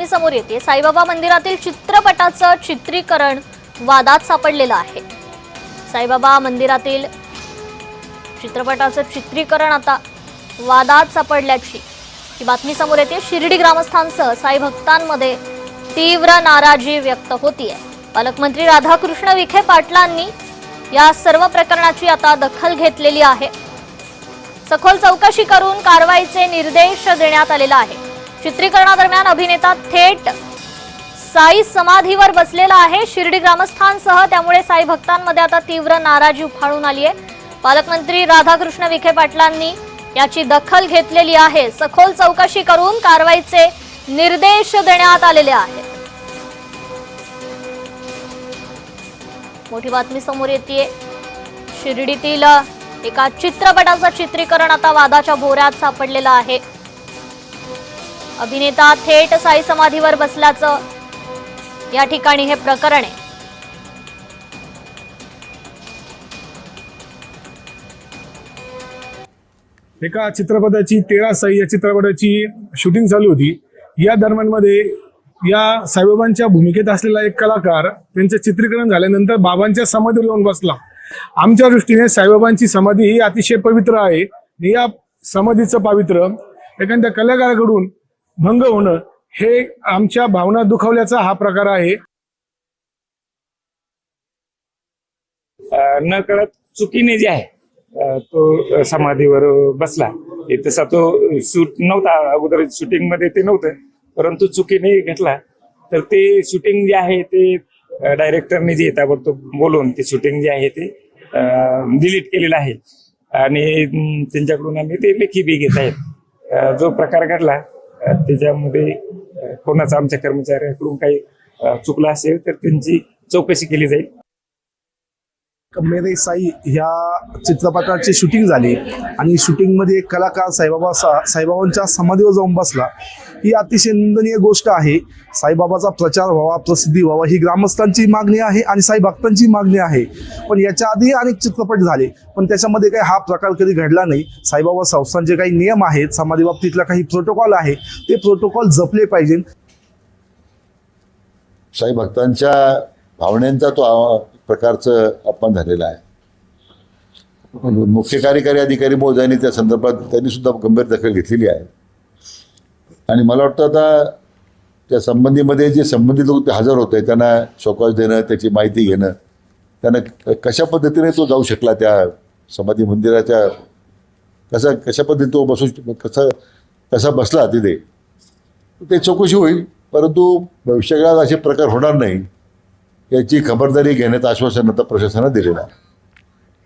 बातमी समोर येते। साईबाबा मंदिरातील चित्रपटाचं चित्रीकरण वादात सापडलेलं आहे। साईबाबा मंदिरातील चित्रपटाचं चित्रीकरण आता वादात सापडल्याची ही बातमी समोर येते। शिर्डी ग्रामस्थांसह साई भक्तांमध्ये तीव्र नाराजी व्यक्त होतीये। पालकमंत्री राधाकृष्ण विखे पाटलांनी या सर्व प्रकरणाची आता दखल घेतलेली आहे। सखोल चौकशी करून कारवाईचे निर्देश देण्यात आलेले आहे। चित्रीकरणादरम्यान अभिनेता थेट साई समाधीवर बसलेला आहे शिर्डी ग्रामस्थांसह, त्यामुळे साई भक्तांमध्ये आता तीव्र नाराजी उफाळून आली आहे। पालकमंत्री राधाकृष्ण विखे पाटलांनी याची दखल घेतलेली आहे। सखोल चौकशी करून कारवाईचे निर्देश देण्यात आलेले आहेत। मोठी बातमी समोर येते। शिर्डीतील एका चित्रपटाचं चित्रीकरण आता वादाच्या भोवऱ्यात सापडलेलं आहे। अभिनेता थेट साई समाधीवर बसल्याचं या ठिकाणी हे प्रकरण आहे। एका चित्रपटाची 13 साई या चित्रपटाची शूटिंग चालू होती। या दरम्यान मध्ये या साईबाबांच्या भूमिकेत असलेला एक कलाकार त्यांचं चित्रीकरण झाल्यानंतर बाबांच्या समाधीवर येऊन बसला। आमच्या दृष्टीने साईबाबांची समाधी ही अतिशय पवित्र आहे। या समाधीचं पावित्र्य एखाद्या कलाकाराकडून भंग होणं हे आमच्या भावना दुखावल्याचा हा प्रकार आहे। न कळत चुकीने जे आहे तो समाधीवर बसला। तसा तो शूट नव्हता, अगोदर शूटिंग मध्ये ते नव्हतं, परंतु चुकीने घेतला। तर ते शूटिंग जे आहे ते डायरेक्टरने जे ताबडतोब बोलून ते शूटिंग जे आहे ते डिलीट केलेलं आहे आणि त्यांच्याकडून आम्ही ते लेखी बी घेत आहेत। जो प्रकार घडला त्याच्यामध्ये कोणाचा आमच्या कर्मचाऱ्याकडून काही चुकला असेल तर त्यांची चौकशी केली जाईल। मेरे साई ह्या चित्रपटाची शूटिंग झाली आणि शूटिंगमध्ये एक कलाकार साईबाबांच्या समाधीवर जाऊन बसला। ही अतिशय निंदनीय गोष्ट आहे। साईबाबाचा प्रचार व्हावा, प्रसिद्धी व्हावा ही ग्रामस्थांची मागणी आहे आणि साई भक्तांची मागणी आहे। पण याच्या आधी अनेक चित्रपट झाले, पण त्याच्यामध्ये काही हा प्रकार कधी घडला नाही। साईबाबा संस्थांचे काही नियम आहेत, समाधी बाबतीतला काही प्रोटोकॉल आहे, ते प्रोटोकॉल जपले पाहिजे। साई भक्तांच्या भावनेचा तो प्रकारचं अपमान झालेला आहे। मुख्य कार्यकारी अधिकारी महोदयांनी त्या संदर्भात त्यांनी सुद्धा गंभीर दखल घेतलेली आहे आणि मला वाटतं आता त्या संबंधीमध्ये जे संबंधित लोक ते हजर होते त्यांना शोकॉज देणं, त्याची माहिती घेणं, त्यांना कशा पद्धतीने तो जाऊ शकला त्या समाधी मंदिराच्या, कशा पद्धतीने तो कसा बसला तिथे, ते चौकशी होईल। परंतु भविष्यकाळात असे प्रकार होणार नाही याची खबरदारी घेण्याचं आश्वासन आता प्रशासनानं दिलेलं आहे।